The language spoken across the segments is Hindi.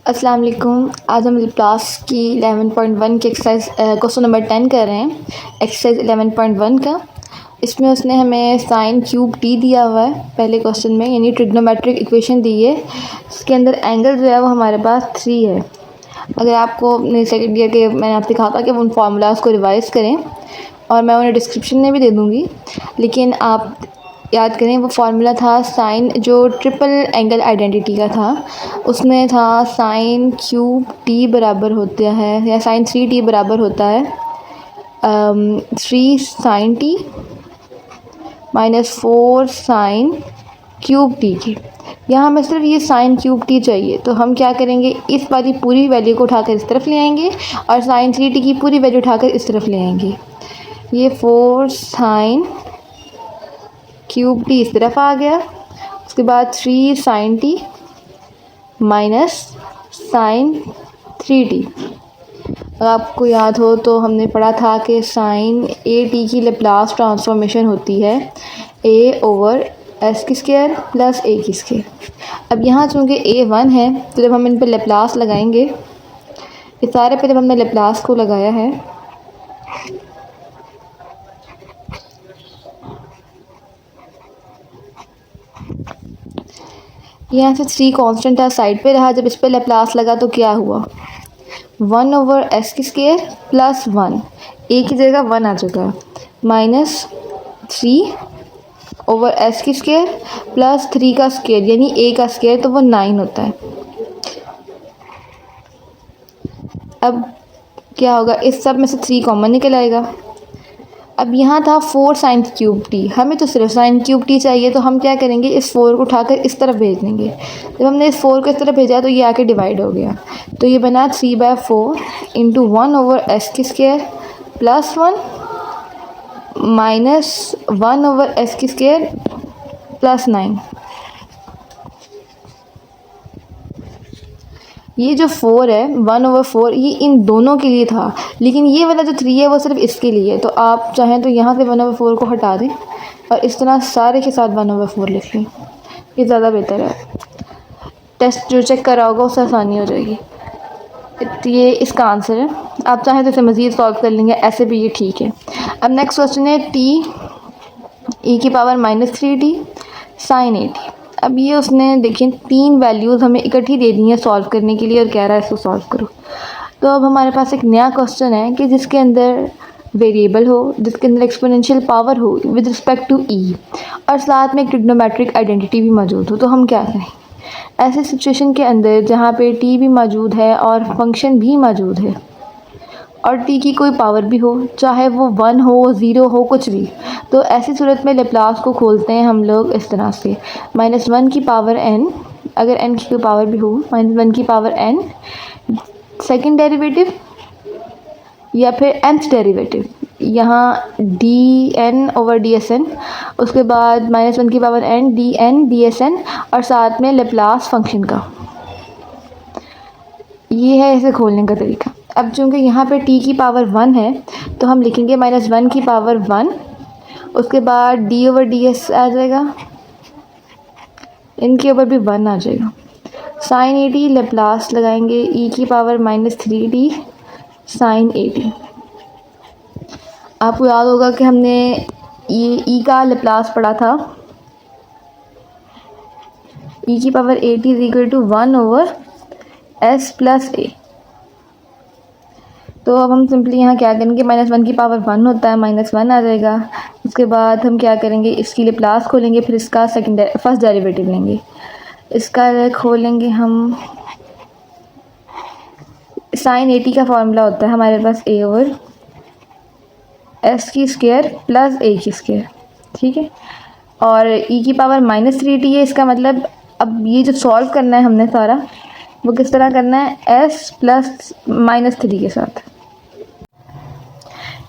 अस्सलाम वालेकुम। आज हम क्लास की 11.1 की एक्सरसाइज क्वेश्चन नंबर 10 कर रहे हैं। एक्सरसाइज 11.1 का इसमें उसने हमें साइन क्यूब टी दिया हुआ है पहले क्वेश्चन में, यानी ट्रिग्नोमेट्रिक इक्वेशन दी है। इसके अंदर एंगल जो है वो हमारे पास 3 है। अगर आपको अपने सेकेंड ईयर के मैंने आपसे कहा था कि वो उन फार्मूलाज़ को रिवाइज़ करें और मैं उन्हें डिस्क्रिप्शन में भी दे दूँगी, लेकिन आप याद करें वो फार्मूला था साइन जो ट्रिपल एंगल आइडेंटिटी का था, उसमें था साइन क्यूब टी बराबर होता है या साइन 3t बराबर होता है 3 sine T minus 4 sine cube T की। यहाँ हमें सिर्फ ये साइन क्यूब टी चाहिए, तो हम क्या करेंगे, इस वाली पूरी वैल्यू को उठाकर इस तरफ ले आएंगे और साइन 3t की पूरी वैल्यू उठाकर इस तरफ ले आएंगे। ये 4 साइन क्यूब टी इस तरफ आ गया, उसके बाद 3 sine T minus sign 3t। अगर आपको याद हो तो हमने पढ़ा था कि साइन ए टी की लेप्लास ट्रांसफॉर्मेशन होती है a ओवर s की स्क्वायर प्लस a की स्क्वायर। अब यहाँ चूँकि a 1 है, तो जब हम इन पर लेप्लास लगाएंगे, इस सारे पे जब हमने लेप्लास को लगाया है यहाँ से 3 कांस्टेंट था साइड पे रहा, जब इस पर लेप्लास लगा तो क्या हुआ, 1 ओवर s की स्क्वायर प्लस 1, a की जगह 1 आ चुका, माइनस 3 ओवर s की स्क्वायर प्लस 3 का स्क्वायर यानी a का स्क्वायर, तो वो 9 होता है। अब क्या होगा, इस सब में से 3 कॉमन निकल आएगा। अब यहाँ था 4 साइन क्यूब टी, हमें तो सिर्फ साइन क्यूब टी चाहिए, तो हम क्या करेंगे, इस 4 को उठाकर इस तरफ भेज देंगे। जब हमने इस 4 को इस तरफ भेजा तो ये आके डिवाइड हो गया, तो ये बना 3/4 इंटू 1 ओवर s की square plus 1 minus 1 over s की स्क्वायर प्लस 9। ये जो 4 है 1 ओवर 4 ये इन दोनों के लिए था, लेकिन ये वाला जो 3 है वो सिर्फ इसके लिए है। तो आप चाहें तो यहाँ से 1 ओवर 4 को हटा दें और इस तरह सारे के साथ 1 ओवर 4 लिख लें, ये ज़्यादा बेहतर है। टेस्ट जो चेक करा होगा उससे आसानी हो जाएगी। तो ये इसका आंसर है। आप चाहें तो इसे मज़ीद सॉल्व कर लेंगे, ऐसे भी ये ठीक है। अब नेक्स्ट क्वेश्चन है टी ई की पावर -3t साइन 8t। अब ये उसने देखिए 3 वैल्यूज़ हमें इकट्ठी दे दी हैं सॉल्व करने के लिए और कह रहा है इसको सॉल्व करो। तो अब हमारे पास एक नया क्वेश्चन है कि जिसके अंदर वेरिएबल हो, जिसके अंदर एक्सपोनेंशियल पावर हो विद रिस्पेक्ट टू ई, और साथ में एक ट्रिग्नोमेट्रिक आइडेंटिटी भी मौजूद हो। तो हम क्या करें ऐसे सिचुएशन के अंदर जहाँ पे टी भी मौजूद है और फंक्शन भी मौजूद है और टी की कोई पावर भी हो, चाहे वो 1 हो 0 हो कुछ भी, तो ऐसी सूरत में लेप्लास को खोलते हैं हम लोग इस तरह से, -1 की पावर n, अगर n की कोई पावर भी हो, -1 की पावर n सेकंड डेरिवेटिव या फिर nth डेरिवेटिव, यहाँ dn ओवर dsn, उसके बाद -1 की पावर n dn dsn और साथ में लेप्लास फंक्शन का। ये है इसे खोलने का तरीका। अब चूँकि यहाँ पे t की पावर 1 है तो हम लिखेंगे -1 की पावर 1, उसके बाद d ओवर ds आ जाएगा, इनके ऊपर भी 1 आ जाएगा, साइन 80 लेप्लास लगाएंगे e की पावर -3t साइन 80। आपको याद होगा कि हमने ये e का लेप्लास पढ़ा था, e की power 80 is equal to 1 over s plus a। तो अब हम सिंपली यहाँ क्या करेंगे, -1 की पावर 1 होता है, -1 आ जाएगा। उसके बाद हम क्या करेंगे, इसकी लेप्लास खोलेंगे, फिर इसका फर्स्ट डेरिवेटिव लेंगे, इसका खोलेंगे हम। साइन 80 का फॉर्मूला होता है हमारे पास a ओवर s की स्क्वायर प्लस a की स्क्वायर, ठीक है। और e की पावर -3t है, इसका मतलब अब ये जो सॉल्व करना है हमने सारा वो किस तरह करना है, s प्लस -3 के साथ।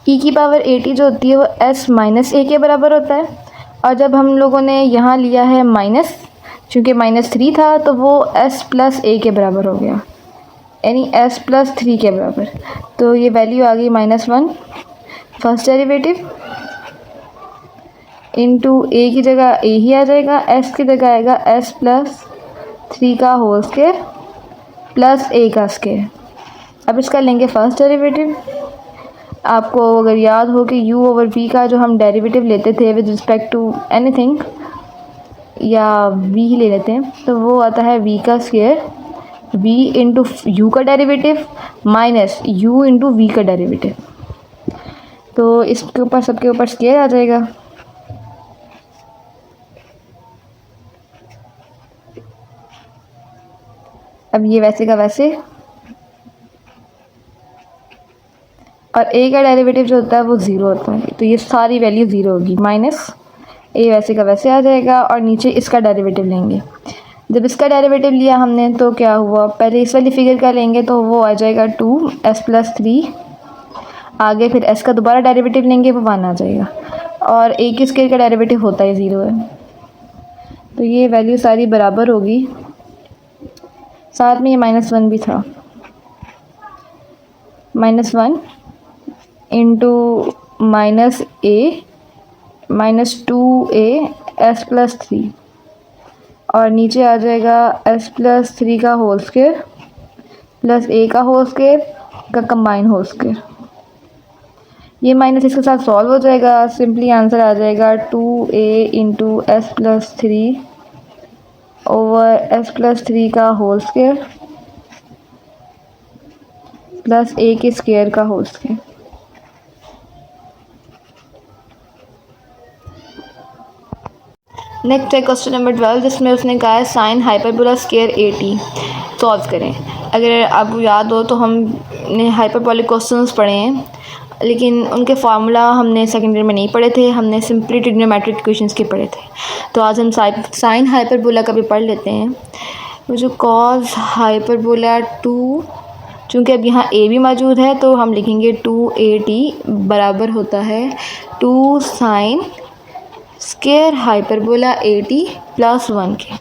e की पावर 80 जो होती है वो s माइनस a के बराबर होता है, और जब हम लोगों ने यहाँ लिया है माइनस, चूँकि -3 था तो वो s प्लस a के बराबर हो गया, यानी s प्लस 3 के बराबर। तो ये वैल्यू आ गई -1 फर्स्ट डेरिवेटिव इंटू a की जगह a ही आ जाएगा, s की जगह आएगा s प्लस 3 का होल स्क्वायर प्लस ए का स्क्वायर। अब इसका लेंगे फर्स्ट डेरिवेटिव। आपको अगर याद हो कि u ओवर v का जो हम डेरिवेटिव लेते थे विद रिस्पेक्ट टू एनीथिंग, या v ही ले लेते हैं, तो वो आता है v का स्क्वायर, v इंटू यू का derivative minus u into V का डेरिवेटिव। तो इसके ऊपर सबके ऊपर स्क्वायर आ जाएगा। अब ये वैसे का वैसे, और a का डेरिवेटिव जो होता है वो ज़ीरो होता है, तो ये सारी वैल्यू ज़ीरो होगी, माइनस a वैसे का वैसे आ जाएगा। और नीचे इसका डेरिवेटिव लेंगे। जब इसका डेरिवेटिव लिया हमने तो क्या हुआ, पहले इस वाली फिगर का लेंगे तो वो आ जाएगा 2s प्लस 3, आगे फिर s का दोबारा डेरिवेटिव लेंगे वो 1 आ जाएगा, और a के स्क्वायर का डेरिवेटिव होता ही ज़ीरो है, तो ये वैल्यू सारी बराबर होगी। साथ में ये -1 भी था, -1 इंटू माइनस ए माइनस 2a s प्लस 3, और नीचे आ जाएगा s प्लस 3 का होल स्क्वायर प्लस a का होल स्क्वायर का कंबाइन होल स्क्वायर। ये माइनस इसके साथ सॉल्व हो जाएगा, सिंपली आंसर आ जाएगा 2a into s plus 3 over s plus 3 का होल स्क्वायर प्लस a के स्क्वायर का होल स्क्वायर। नेक्स्ट है क्वेश्चन नंबर 12, जिसमें उसने कहा है साइन हाइपरबोला स्क्वायर 80 सॉल्व करें। अगर आपको याद हो तो हमने हाइपरबोलिक क्वेश्चंस पढ़े हैं, लेकिन उनके फार्मूला हमने सेकेंड ईयर में नहीं पढ़े थे, हमने सिंपली ट्रिग्नोमेट्रिक इक्वेशंस के पढ़े थे। तो आज हम साइन हाइपरबोला का भी पढ़ लेते हैं। वो जो कॉस हाइपरबोला 2, चूँकि अब यहाँ a भी मौजूद है तो हम लिखेंगे 2at बराबर होता है 2 साइन स्क्वायर हाइपरबोला 80 प्लस 1 के।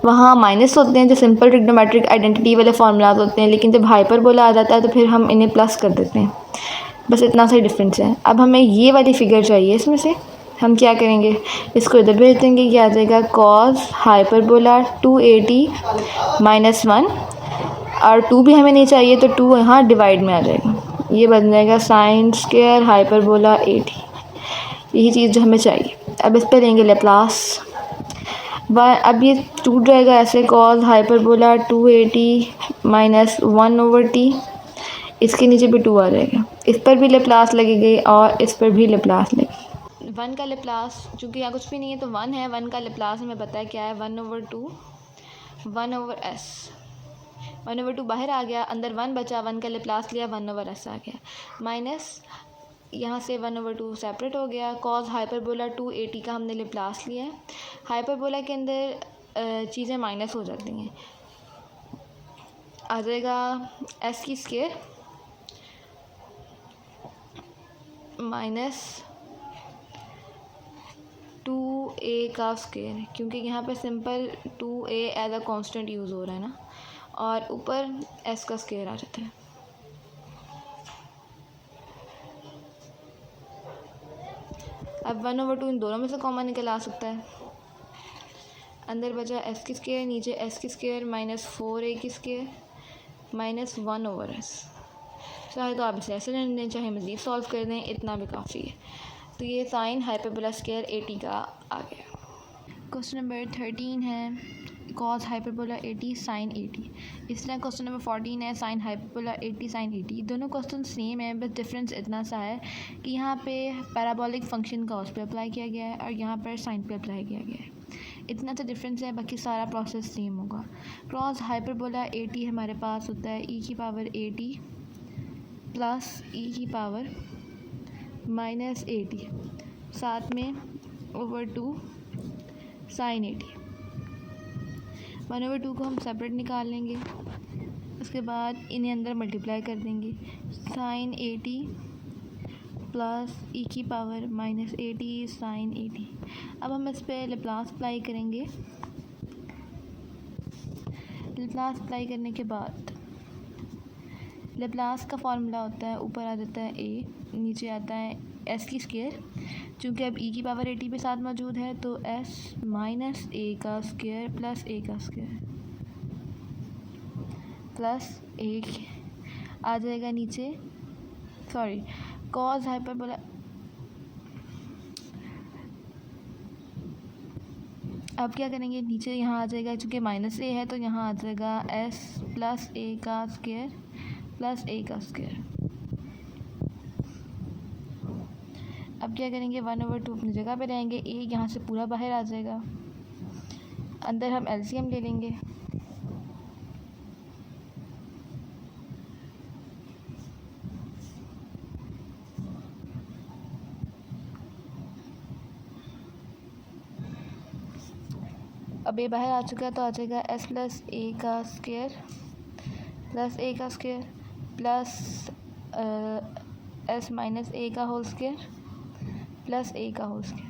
वहाँ माइनस होते हैं जो सिंपल ट्रिग्नोमेट्रिक आइडेंटिटी वाले फार्मूलाज होते हैं, लेकिन जब हाइपरबोला आ जाता है तो फिर हम इन्हें प्लस कर देते हैं, बस इतना सा ही डिफरेंस है। अब हमें ये वाली फिगर चाहिए, इसमें से हम क्या करेंगे, इसको इधर भेज देंगे, ये आ जाएगा कॉस हाइपरबोला 280 माइनस 1, और 2 भी हमें नहीं चाहिए तो 2 यहाँ डिवाइड में आ जाएगा, ये बन जाएगा साइन स्क्वायर हाइपरबोला 80, यही चीज़ जो हमें चाहिए। अब इस पर लेंगे लेप्लास, अब ये टूट जाएगा ऐसे, cos hyperbola 280 minus 1 over T, इसके नीचे भी 2 आ जाएगा, इस पर भी लेप्लास लगेगी और इस पर भी लेप्लास लगेगी। 1 का लेप्लास, चूँकि यहाँ कुछ भी नहीं है तो 1 है, 1 का लेप्लास हमें पता है क्या है, 1 ओवर 2 1 ओवर s, 1 ओवर 2 बाहर आ गया, अंदर 1 बचा, 1 का लेप्लास लिया, 1 ओवर s आ गया, माइनस यहाँ से 1 ओवर 2 सेपरेट हो गया। कॉस हाइपरबोला 280 का हमने लेप्लास लिया है, हाइपरबोला के अंदर चीज़ें माइनस हो जाती हैं, आ जाएगा s की स्क्वायर माइनस 2a का स्क्वायर, क्योंकि यहाँ पे simple 2a as a constant use हो रहा है ना, और ऊपर s का स्क्वायर आ जाता है। अब 1 ओवर 2 इन दोनों में से कॉमन निकल आ सकता है, अंदर बचा s की स्क्वायर, नीचे s की स्क्वायर माइनस 4a की स्क्वायर माइनस 1 ओवर s। चाहे तो आप इसे ऐसे लेने दें, चाहे मज़ीद सॉल्व कर दें, इतना भी काफ़ी है। तो ये साइन हाइपरबोला स्क्वायर 80 का आ गया। क्वेश्चन नंबर 13 है कॉस हाइपरबोला 80 साइन 80। इस तरह क्वेश्चन नंबर 14 है साइन हाइपरबोला 80 साइन 80। दोनों क्वेश्चन सेम है, बस डिफरेंस इतना सा है कि यहाँ पे पैराबोलिक फंक्शन कॉस पे अप्लाई किया गया है और यहाँ पर साइन पे अप्लाई किया गया है, इतना सा डिफरेंस है, बाकी सारा प्रोसेस सेम होगा। कॉस हाइपरबोला 80 हमारे पास होता है e की पावर 80 प्लस e की पावर माइनस 80, साथ में ओवर 2 साइन 80। 1 ओवर 2 को हम सेपरेट निकाल लेंगे, उसके बाद इन्हें अंदर मल्टीप्लाई कर देंगे, साइन 80 प्लस ई की पावर माइनस 80 साइन 80। अब हम इस पर लेप्लास अप्लाई करेंगे, लेप्लास अप्लाई करने के बाद लेप्लास का फार्मूला होता है, ऊपर आ जाता है a, नीचे आता है s की स्क्वायर, चूँकि अब e की पावर 80 पे साथ मौजूद है तो s माइनस a का स्क्वायर प्लस a का स्क्वायर। प्लस एक आ जाएगा नीचे, सॉरी कॉस हाइपरबोला, अब क्या करेंगे, नीचे यहाँ आ जाएगा, चूँकि माइनस ए है तो यहाँ आ जाएगा एस प्लस ए का स्क्वायर प्लस ए का स्क्वायर। अब क्या करेंगे, 1/2 अपनी जगह पे रहेंगे, ए यहाँ से पूरा बाहर आ जाएगा, अंदर हम एलसीएम ले लेंगे। अब ये बाहर आ चुका है तो आ जाएगा एस प्लस ए का स्क्वायर प्लस ए का स्क्वायर प्लस एस माइनस ए का होल स्क्वायर प्लस ए का होल स्क्वायर।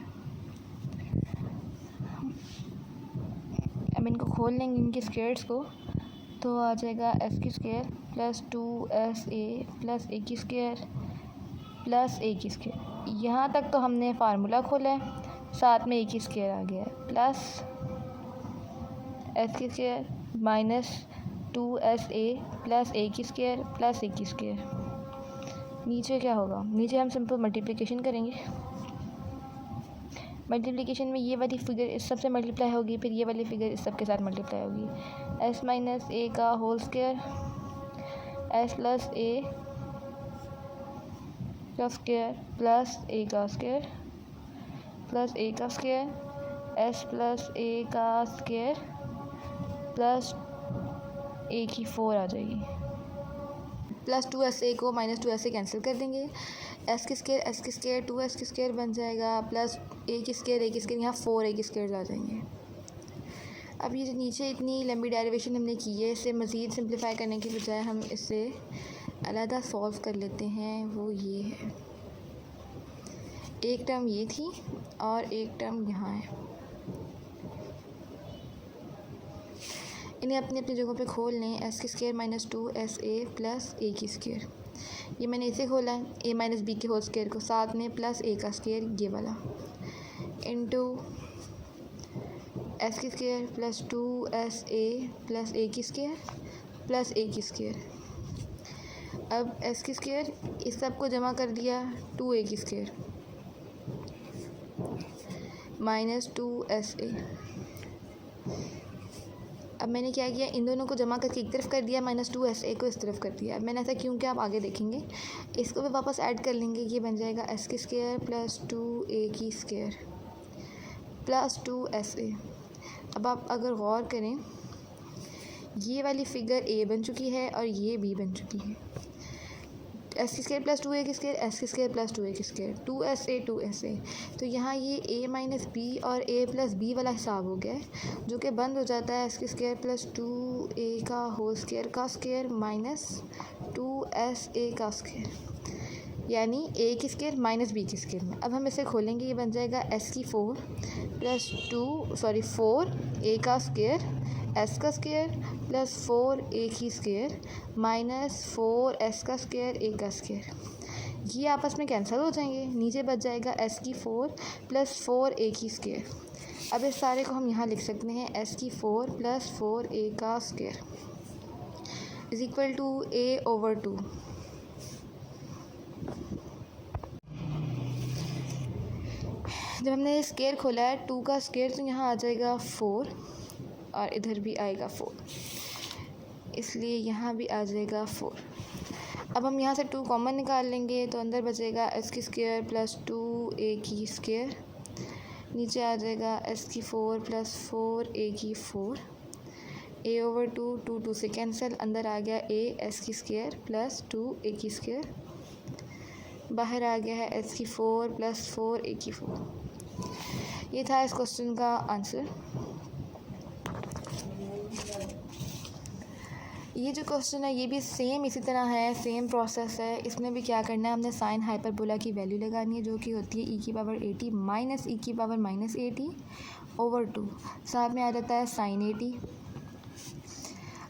अब इनको खोल लेंगे इनके स्क्वायर्स को, तो आ जाएगा एस की स्क्वायर प्लस 2sa प्लस ए की स्क्वायर प्लस ए की स्क्वायर। यहाँ तक तो हमने फार्मूला खोला है, साथ में ए की स्क्वायर आ गया है, प्लस एस की स्क्वायर माइनस 2sa प्लस ए की स्क्वायर प्लस ए की स्क्वायर। नीचे क्या होगा, नीचे हम सिंपल मल्टीप्लिकेशन करेंगे। मल्टीप्लिकेशन में ये वाली फिगर इस सब से मल्टीप्लाई होगी, फिर ये वाली फिगर इस सब के साथ मल्टीप्लाई होगी। एस माइनस ए का होल स्क्वायर एस प्लस ए का स्क्वायर प्लस ए का स्क्वायर प्लस ए का स्क्वायर एस प्लस ए का स्क्वायर प्लस ए की 4 आ जाएगी, प्लस 2sa को माइनस 2sa कैंसिल कर देंगे, एस की स्क्वायर 2s की स्क्वायर बन जाएगा प्लस ए की स्क्वायर यहाँ 4a की स्क्वायर आ जाएंगे। अब ये जो नीचे इतनी लंबी डेरिवेशन हमने की है, इसे मज़ीद सिंप्लीफाई करने के बजाय हम इसे अलहदा सॉल्व कर लेते हैं। वो ये है, एक टर्म ये थी और एक टर्म यहाँ है, इन्हें अपनी अपनी जगहों पे खोल लें। एस की स्क्वायर माइनस 2sa प्लस ए की स्क्वायर, ये मैंने इसे खोला है, ए माइनस बी के होल स्क्वायर को, साथ में प्लस ए का स्क्वायर ये वाला, इंटू एस की स्क्वायर प्लस 2sa प्लस ए की स्क्वायर प्लस ए की स्क्वायर। अब एस की स्क्वायर इस सब को जमा कर दिया, 2a की स्क्वायर माइनस 2sa। अब मैंने क्या किया, इन दोनों को जमा करके एक तरफ कर दिया, माइनस 2sa को इस तरफ कर दिया। अब मैंने ऐसा क्यों किया आप आगे देखेंगे, इसको भी वापस ऐड कर लेंगे, ये बन जाएगा एस की स्क्वायर प्लस 2a की स्क्वायर प्लस 2sa। अब आप अगर गौर करें, ये वाली फ़िगर a बन चुकी है और ये b बन चुकी है। एस की स्क्वायर प्लस 2a की स्क्वायर, एस की स्क्वायर प्लस 2a की स्क्वायर, 2sa। तो यहाँ ये a माइनस बी और a प्लस बी वाला हिसाब हो गया है, जो कि बंद हो जाता है एस की स्क्वायर प्लस 2a का होल स्क्वायर माइनस 2sa का स्क्वायर, यानी a की स्क्वायर माइनस b की स्क्वायर में। अब हम इसे खोलेंगे, ये बन जाएगा एस की 4 4a का स्क्वायर एस का स्क्वायर प्लस 4a की स्क्वायर माइनस 4s का स्क्वायर ए का स्क्वायर। ये आपस में कैंसिल हो जाएंगे, नीचे बच जाएगा एस की 4 प्लस 4a की स्क्वायर। अब इस सारे को हम यहाँ लिख सकते हैं, एस की 4 प्लस 4a का square is equal to a/2। जब हमने स्क्वायर खोला है 2 का स्क्वायर, तो यहाँ आ जाएगा 4 और इधर भी आएगा 4, इसलिए यहाँ भी आ जाएगा 4। अब हम यहाँ से 2 कॉमन निकाल लेंगे, तो अंदर बचेगा एस की स्क्वायर प्लस 2a की स्क्वायर, नीचे आ जाएगा एस की 4 प्लस 4a की 4, a/2, 2 से कैंसिल, अंदर आ गया a एस की स्क्वायर प्लस 2a की स्क्वायर, बाहर आ गया है एस की 4 प्लस 4a की 4। ये था इस क्वेश्चन का आंसर। ये जो क्वेश्चन है ये भी सेम इसी तरह है, सेम प्रोसेस है। इसमें भी क्या करना है, हमने साइन हाइपरबोला की वैल्यू लगानी है, जो कि होती है e⁻80 माइनस e⁻−80/2, साथ में आ जाता है साइन 80।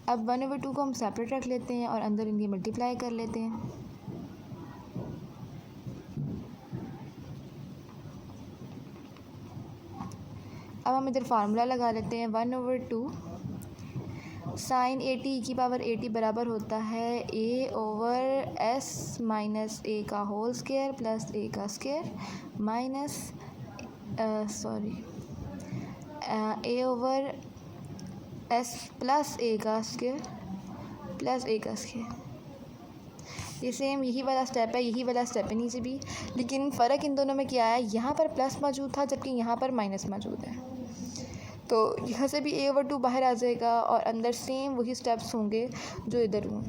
अब 1/2 को हम सेपरेट रख लेते हैं और अंदर इनकी मल्टीप्लाई कर लेते हैं। अब हम इधर फार्मूला लगा लेते हैं, 1/2 साइन ए टी की पावर ए टी बराबर होता है ए ओवर एस माइनस ए का होल स्क्वायर प्लस ए का स्क्वायर माइनस ए ओवर एस प्लस ए का स्क्वायर प्लस ए का स्क्वायर। ये सेम यही वाला स्टेप है, यही वाला स्टेप है नीचे भी, लेकिन फ़र्क इन दोनों में क्या है, यहाँ पर प्लस मौजूद था जबकि यहाँ पर माइनस मौजूद है। तो यहाँ से भी a/2 बाहर आ जाएगा और अंदर सेम वही स्टेप्स होंगे जो इधर हुए।